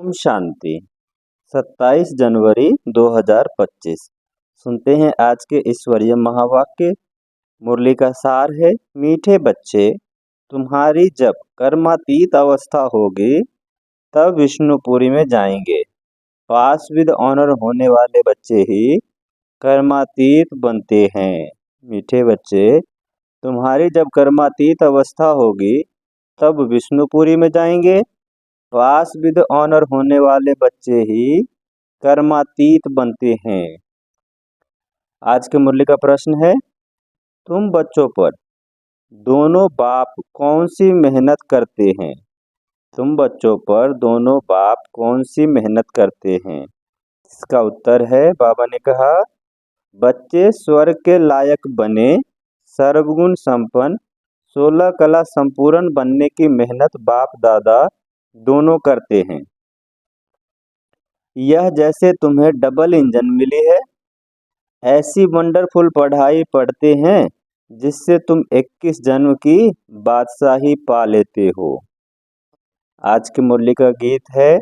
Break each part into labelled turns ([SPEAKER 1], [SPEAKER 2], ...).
[SPEAKER 1] ओम शांति। 27 जनवरी 2025। सुनते हैं आज के ईश्वरीय महावाक्य। मुरली का सार है, मीठे बच्चे, तुम्हारी जब कर्मातीत अवस्था होगी तब विष्णुपुरी में जाएंगे। पास विद ऑनर होने वाले बच्चे ही कर्मातीत बनते हैं। मीठे बच्चे, तुम्हारी जब कर्मातीत अवस्था होगी तब विष्णुपुरी में जाएंगे। पास विद ऑनर होने वाले बच्चे ही कर्मातीत बनते हैं। आज के मुरली का प्रश्न है, तुम बच्चों पर दोनों बाप कौन सी मेहनत करते हैं? तुम बच्चों पर दोनों बाप कौन सी मेहनत करते हैं? इसका उत्तर है, बाबा ने कहा, बच्चे स्वर्ग के लायक बने, सर्वगुण संपन्न, 16 कला संपूर्ण बनने की मेहनत बाप दादा दोनों करते हैं। यह जैसे तुम्हें डबल इंजन मिली है, ऐसी वंडरफुल पढ़ाई पढ़ते हैं जिससे तुम 21 जन्म की बादशाही पा लेते हो। आज की मुरली का गीत है,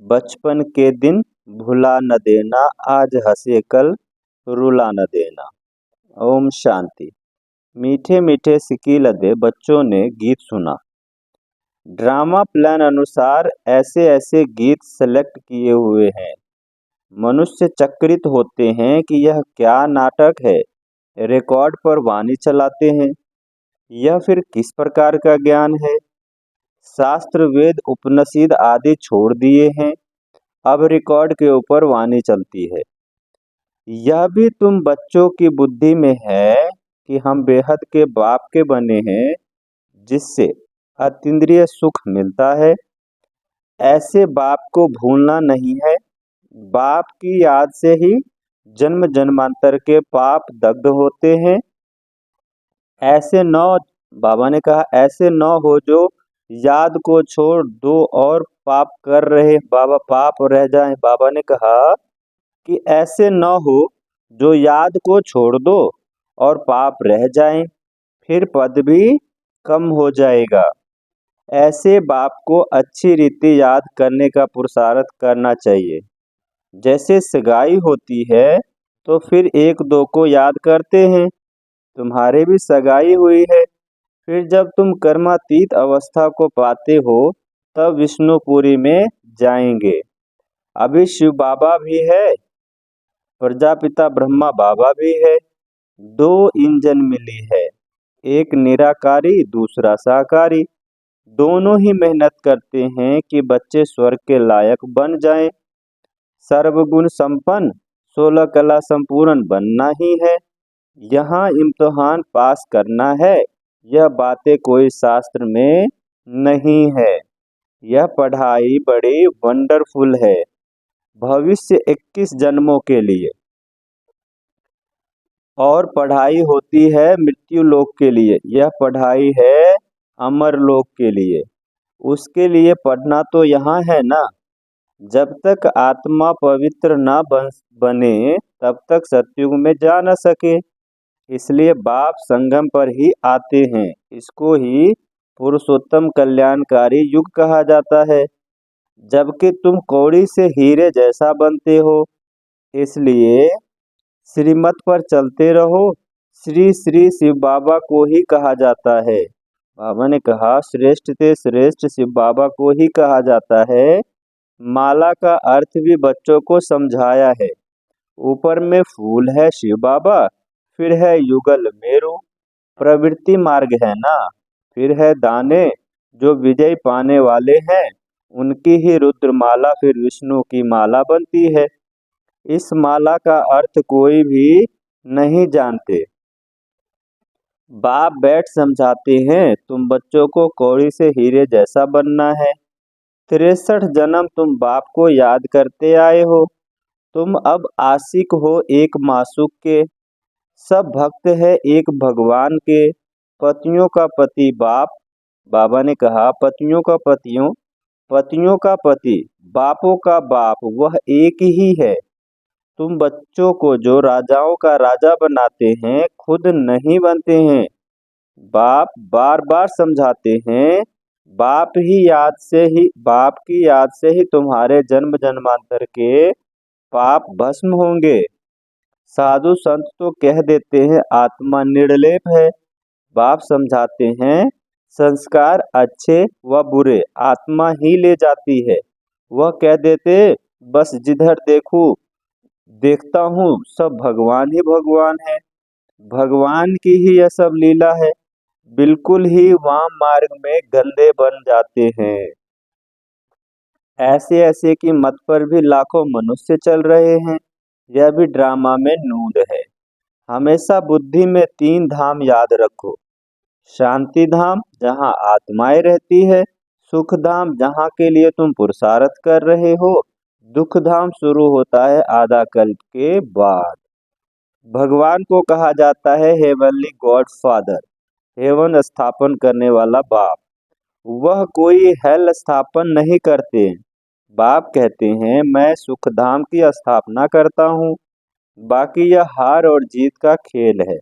[SPEAKER 1] बचपन के दिन भुला न देना, आज हंसे कल रुला न देना। ओम शांति। मीठे मीठे सिकीलदे बच्चों ने गीत सुना। ड्रामा प्लान अनुसार ऐसे ऐसे गीत सेलेक्ट किए हुए हैं। मनुष्य चक्रित होते हैं कि यह क्या नाटक है। रिकॉर्ड पर वाणी चलाते हैं। यह फिर किस प्रकार का ज्ञान है? शास्त्र वेद उपनिषद आदि छोड़ दिए हैं, अब रिकॉर्ड के ऊपर वाणी चलती है। यह भी तुम बच्चों की बुद्धि में है कि हम बेहद के बाप के बने हैं, जिससे अतीन्द्रिय सुख मिलता है। ऐसे बाप को भूलना नहीं है। बाप की याद से ही जन्म जन्मांतर के पाप दग्ध होते हैं। ऐसे न, बाबा ने कहा, ऐसे न हो जो याद को छोड़ दो और पाप कर रहे बाबा पाप रह जाएं। बाबा ने कहा कि ऐसे न हो जो याद को छोड़ दो और पाप रह जाएं, फिर पद भी कम हो जाएगा। ऐसे बाप को अच्छी रीति याद करने का पुरुषार्थ करना चाहिए। जैसे सगाई होती है तो फिर एक दो को याद करते हैं। तुम्हारे भी सगाई हुई है। फिर जब तुम कर्मातीत अवस्था को पाते हो तब विष्णुपुरी में जाएंगे। अभी शिव बाबा भी है, प्रजापिता ब्रह्मा बाबा भी है। 2 इंजन मिली है, एक निराकारी दूसरा साकारी। दोनों ही मेहनत करते हैं कि बच्चे स्वर्ग के लायक बन जाएं। सर्वगुण संपन्न, 16 कला संपूर्ण बनना ही है। यहाँ इम्तिहान पास करना है। यह बातें कोई शास्त्र में नहीं है। यह पढ़ाई बड़ी वंडरफुल है, भविष्य 21 जन्मों के लिए। और पढ़ाई होती है मृत्यु लोक के लिए। यह पढ़ाई है अमर लोक के लिए। उसके लिए पढ़ना तो यहाँ है ना। जब तक आत्मा पवित्र ना बने तब तक सतयुग में जा न सके। इसलिए बाप संगम पर ही आते हैं। इसको ही पुरुषोत्तम कल्याणकारी युग कहा जाता है, जबकि तुम कौड़ी से हीरे जैसा बनते हो। इसलिए श्रीमत पर चलते रहो। श्री श्री शिव बाबा को ही कहा जाता है। बाबा ने कहा, श्रेष्ठ से श्रेष्ठ शिव बाबा को ही कहा जाता है। माला का अर्थ भी बच्चों को समझाया है। ऊपर में फूल है शिव बाबा, फिर है युगल मेरू, प्रवृत्ति मार्ग है ना। फिर है दाने जो विजय पाने वाले हैं, उनकी ही रुद्र माला फिर विष्णु की माला बनती है। इस माला का अर्थ कोई भी नहीं जानते। बाप बैठ समझाते हैं, तुम बच्चों को कौड़ी से हीरे जैसा बनना है। 63 जन्म तुम बाप को याद करते आए हो। तुम अब आशिक हो एक मासूक के। सब भक्त है एक भगवान के। पतियों का पति बाप। बाबा ने कहा, पतियों का पतियों का पति, बापों का बाप वह एक ही है। तुम बच्चों को जो राजाओं का राजा बनाते हैं, खुद नहीं बनते हैं। बाप बार बार समझाते हैं बाप की याद से ही तुम्हारे जन्म जन्मांतर के पाप भस्म होंगे। साधु संत तो कह देते हैं आत्मा निर्लेप है। बाप समझाते हैं संस्कार अच्छे व बुरे आत्मा ही ले जाती है। वह कह देते बस जिधर देखता हूँ सब भगवान ही भगवान है, भगवान की ही यह सब लीला है। बिल्कुल ही वाम मार्ग में गंदे बन जाते हैं। ऐसे ऐसे की मत पर भी लाखों मनुष्य चल रहे हैं। यह भी ड्रामा में नूंद है। हमेशा बुद्धि में 3 धाम याद रखो। शांति धाम जहाँ आत्माएं रहती है, सुख धाम जहाँ के लिए तुम पुरुषार्थ कर रहे हो, दुख धाम शुरू होता है आधा कल्प के बाद। भगवान को कहा जाता है हेवनली गॉड फादर, हेवन स्थापन करने वाला बाप। वह कोई हेल स्थापन नहीं करते। बाप कहते हैं मैं सुख धाम की स्थापना करता हूँ, बाकी यह हार और जीत का खेल है।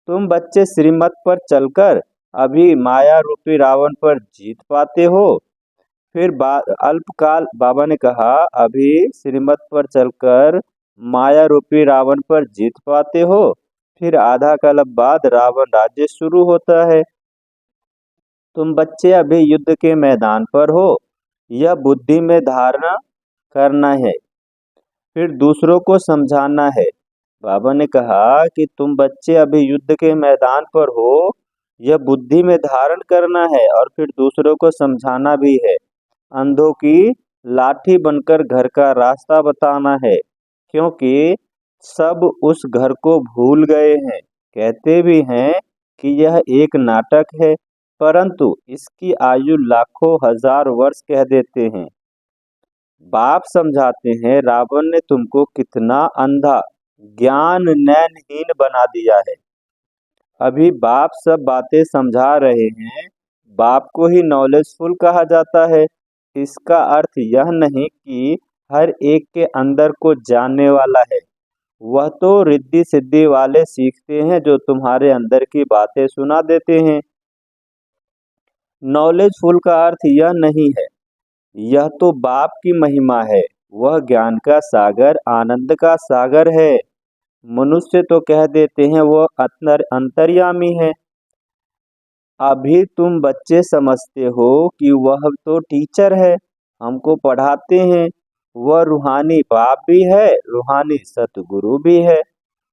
[SPEAKER 1] तुम बच्चे श्रीमत पर चलकर अभी माया रूपी रावण पर जीत पाते हो, फिर अल्पकाल बाबा ने कहा अभी श्रीमत पर चलकर माया रूपी रावण पर जीत पाते हो, फिर आधा कल्प बाद रावण राज्य शुरू होता है। तुम बच्चे अभी युद्ध के मैदान पर हो, यह बुद्धि में धारणा करना है, फिर दूसरों को समझाना है। बाबा ने कहा कि तुम बच्चे अभी युद्ध के मैदान पर हो, यह बुद्धि में धारण करना है और फिर दूसरों को समझाना भी है। अंधों की लाठी बनकर घर का रास्ता बताना है, क्योंकि सब उस घर को भूल गए हैं। कहते भी हैं कि यह एक नाटक है, परंतु इसकी आयु लाखों हजार वर्ष कह देते हैं। बाप समझाते हैं रावण ने तुमको कितना अंधा ज्ञान नैनहीन बना दिया है। अभी बाप सब बातें समझा रहे हैं। बाप को ही नॉलेजफुल कहा जाता है। इसका अर्थ यह नहीं कि हर एक के अंदर को जानने वाला है। वह तो रिद्धि सिद्धि वाले सीखते हैं जो तुम्हारे अंदर की बातें सुना देते हैं। नॉलेजफुल का अर्थ यह नहीं है। यह तो बाप की महिमा है। वह ज्ञान का सागर, आनंद का सागर है। मनुष्य तो कह देते हैं वो अंतर्यामी है। अभी तुम बच्चे समझते हो कि वह तो टीचर है, हमको पढ़ाते हैं। वह रूहानी बाप भी है, रूहानी सतगुरु भी है।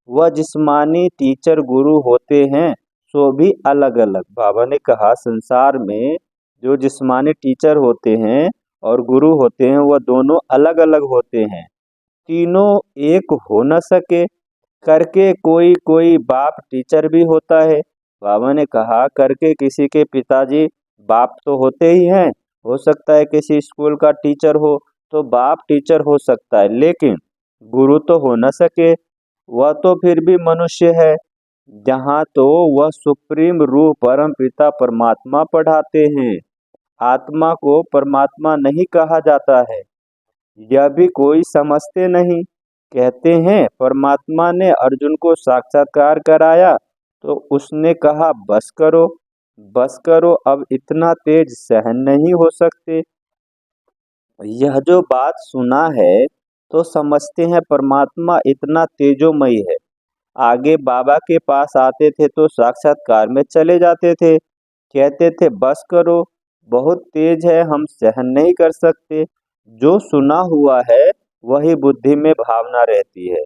[SPEAKER 1] वह जिस्मानी टीचर गुरु होते हैं, सो भी अलग अलग। बाबा ने कहा संसार में जो जिस्मानी टीचर होते हैं और गुरु होते हैं वह दोनों अलग अलग होते हैं। तीनों एक हो न सके। करके कोई कोई बाप टीचर भी होता है। बाबा ने कहा करके किसी के पिताजी बाप तो होते ही हैं। हो सकता है किसी स्कूल का टीचर हो तो बाप टीचर हो सकता है, लेकिन गुरु तो हो न सके। वह तो फिर भी मनुष्य है। जहाँ तो वह सुप्रीम रूह परम पिता परमात्मा पढ़ाते हैं। आत्मा को परमात्मा नहीं कहा जाता है, यह भी कोई समझते नहीं। कहते हैं परमात्मा ने अर्जुन को साक्षात्कार कराया तो उसने कहा बस करो, बस करो, अब इतना तेज सहन नहीं हो सकते। यह जो बात सुना है तो समझते हैं परमात्मा इतना तेजोमयी है। आगे बाबा के पास आते थे तो साक्षात्कार में चले जाते थे। कहते थे बस करो, बहुत तेज है, हम सहन नहीं कर सकते। जो सुना हुआ है वही बुद्धि में भावना रहती है।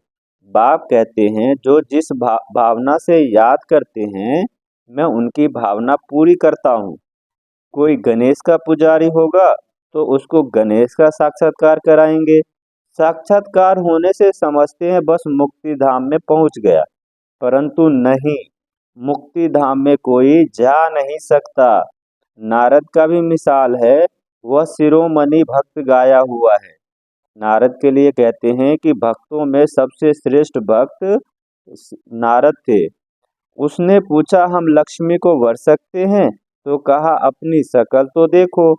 [SPEAKER 1] बाप कहते हैं जो जिस भावना से याद करते हैं मैं उनकी भावना पूरी करता हूँ। कोई गणेश का पुजारी होगा तो उसको गणेश का साक्षात्कार कराएंगे। साक्षात्कार होने से समझते हैं बस मुक्ति धाम में पहुंच गया, परंतु नहीं, मुक्ति धाम में कोई जा नहीं सकता। नारद का भी मिसाल है, वह शिरोमणि भक्त गाया हुआ है। नारद के लिए कहते हैं कि भक्तों में सबसे श्रेष्ठ भक्त नारद थे। उसने पूछा हम लक्ष्मी को वर सकते हैं, तो कहा अपनी शकल तो देखो।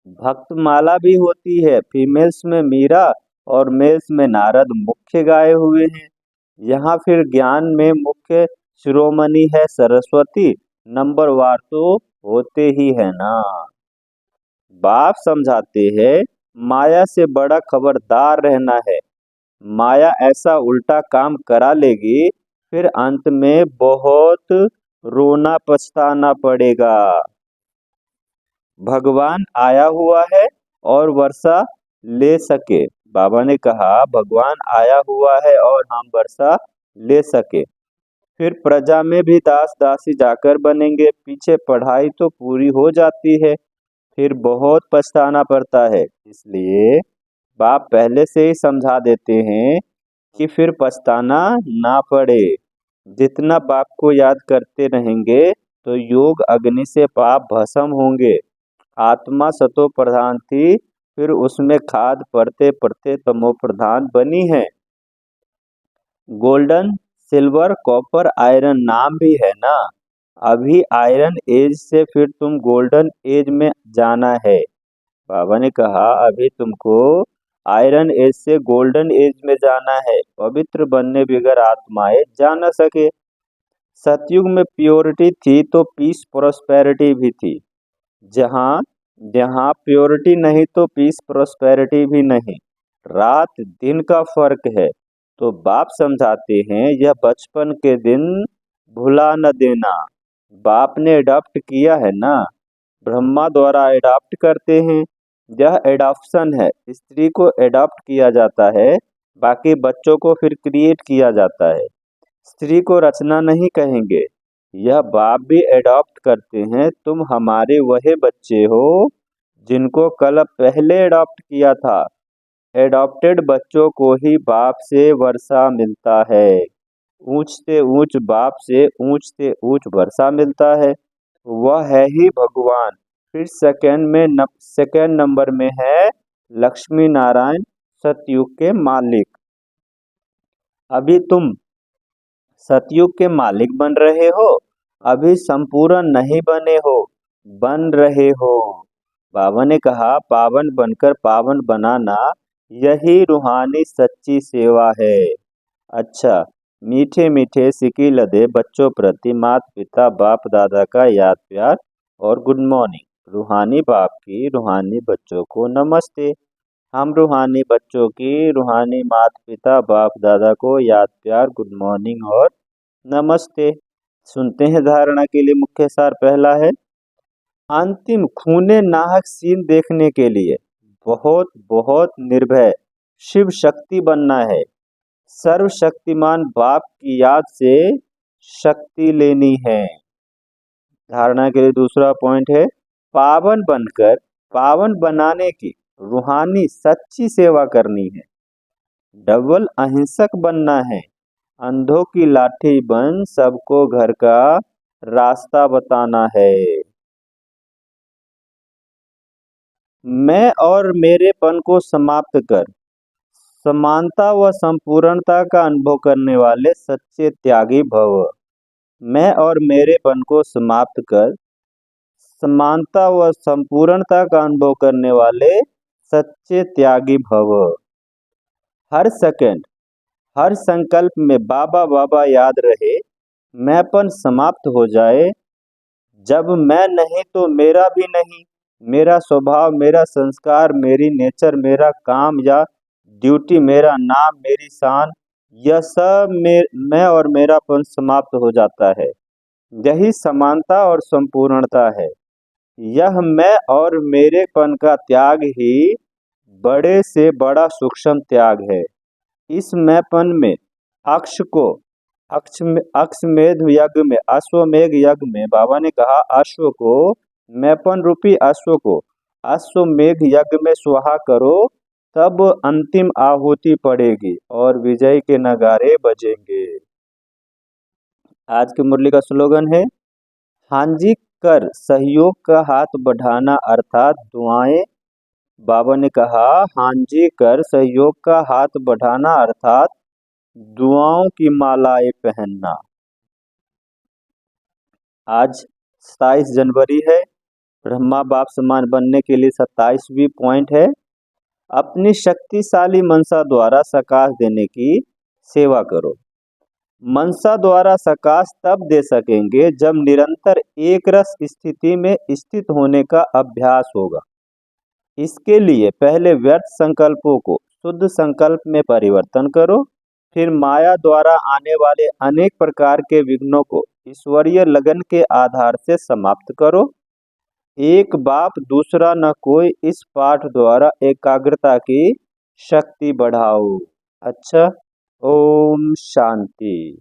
[SPEAKER 1] भक्त माला भी होती है, फीमेल्स में मीरा और मेल्स में नारद मुख्य गाए हुए हैं। यहाँ फिर ज्ञान में मुख्य शिरोमणि है सरस्वती, नंबर वार तो होते ही है ना। बाप समझाते हैं, माया से बड़ा खबरदार रहना है। माया ऐसा उल्टा काम करा लेगी, फिर अंत में बहुत रोना पछताना पड़ेगा। भगवान आया हुआ है और वर्षा ले सके। बाबा ने कहा भगवान आया हुआ है और हम वर्षा ले सके, फिर प्रजा में भी दास दासी जाकर बनेंगे। पीछे पढ़ाई तो पूरी हो जाती है, फिर बहुत पछताना पड़ता है। इसलिए बाप पहले से ही समझा देते हैं कि फिर पछताना ना पड़े। जितना बाप को याद करते रहेंगे तो योग अग्नि से पाप भस्म होंगे। आत्मा सतो प्रधान थी, फिर उसमें खाद पड़ते पड़ते तमो प्रधान बनी है। गोल्डन सिल्वर कॉपर आयरन नाम भी है ना। अभी आयरन एज से फिर तुम गोल्डन एज में जाना है। बाबा ने कहा अभी तुमको आयरन एज से गोल्डन एज में जाना है। पवित्र बनने बगैर आत्माएं जा न सके। सतयुग में प्योरिटी थी तो पीस प्रोस्पेरिटी भी थी। जहाँ जहाँ प्योरिटी नहीं तो पीस प्रोस्पेरिटी भी नहीं। रात दिन का फर्क है। तो बाप समझाते हैं यह बचपन के दिन भुला न देना। बाप ने अडॉप्ट किया है ना, ब्रह्मा द्वारा अडॉप्ट करते हैं। यह एडॉप्शन है। स्त्री को अडॉप्ट किया जाता है, बाकी बच्चों को फिर क्रिएट किया जाता है। स्त्री को रचना नहीं कहेंगे। यह बाप भी एडॉप्ट करते हैं। तुम हमारे वही बच्चे हो जिनको कल पहले एडॉप्ट किया था। एडॉप्टेड बच्चों को ही बाप से वर्षा मिलता है। ऊंच से ऊंच बाप से ऊंच वर्षा मिलता है। वह है ही भगवान। फिर सेकंड नंबर में है लक्ष्मी नारायण, सतयुग के मालिक। अभी तुम सतयुग के मालिक बन रहे हो, अभी संपूर्ण नहीं बने हो, बन रहे हो। बाबा ने कहा पावन बनकर पावन बनाना, यही रूहानी सच्ची सेवा है। अच्छा, मीठे मीठे सिकी लदे बच्चों प्रति माता पिता बाप दादा का याद प्यार और गुड मॉर्निंग। रूहानी बाप की रूहानी बच्चों को नमस्ते। हम रूहानी बच्चों की रूहानी माता पिता बाप दादा को याद प्यार गुड मॉर्निंग और नमस्ते। सुनते हैं धारणा के लिए मुख्य सार। पहला है अंतिम खूने नाहक सीन देखने के लिए बहुत बहुत निर्भय शिव शक्ति बनना है। सर्वशक्तिमान बाप की याद से शक्ति लेनी है। धारणा के लिए दूसरा पॉइंट है पावन बनकर पावन बनाने की रूहानी सच्ची सेवा करनी है। डबल अहिंसक बनना है। अंधों की लाठी बन सबको घर का रास्ता बताना है। मैं और मेरेपन को समाप्त कर समानता व संपूर्णता का अनुभव करने वाले सच्चे त्यागी भव। मैं और मेरेपन को समाप्त कर समानता व संपूर्णता का अनुभव करने वाले सच्चे त्यागी भव। हर सेकंड हर संकल्प में बाबा बाबा याद रहे। मैंपन समाप्त हो जाए। जब मैं नहीं तो मेरा भी नहीं। मेरा स्वभाव मेरा संस्कार मेरी नेचर मेरा काम या ड्यूटी मेरा नाम मेरी शान, यह सब मैं और मेरापन समाप्त हो जाता है। यही समानता और संपूर्णता है। यह मैं और मेरेपन का त्याग ही बड़े से बड़ा सूक्ष्म त्याग है। इस मैंपन में अक्ष को अश्वमेध यज्ञ में अश्वमेघ यज्ञ में बाबा ने कहा अश्व को मैंपन रूपी अश्व को अश्वमेघ यज्ञ में स्वाहा करो, तब अंतिम आहुति पड़ेगी और विजय के नगारे बजेंगे। आज की मुरली का स्लोगन है हाँ जी कर सहयोग का हाथ बढ़ाना अर्थात दुआएं। बाबा ने कहा हाँ जी कर सहयोग का हाथ बढ़ाना अर्थात दुआओं की मालाएं पहनना। आज 27 जनवरी है। ब्रह्मा बाप समान बनने के लिए 27वीं पॉइंट है अपनी शक्तिशाली मनसा द्वारा सकाश देने की सेवा करो। मनसा द्वारा सकाश तब दे सकेंगे जब निरंतर एक रस स्थिति में स्थित होने का अभ्यास होगा। इसके लिए पहले व्यर्थ संकल्पों को शुद्ध संकल्प में परिवर्तन करो, फिर माया द्वारा आने वाले अनेक प्रकार के विघ्नों को ईश्वरीय लगन के आधार से समाप्त करो। एक बाप दूसरा न कोई, इस पाठ द्वारा एकाग्रता की शक्ति बढ़ाओ। अच्छा, ओम शांति।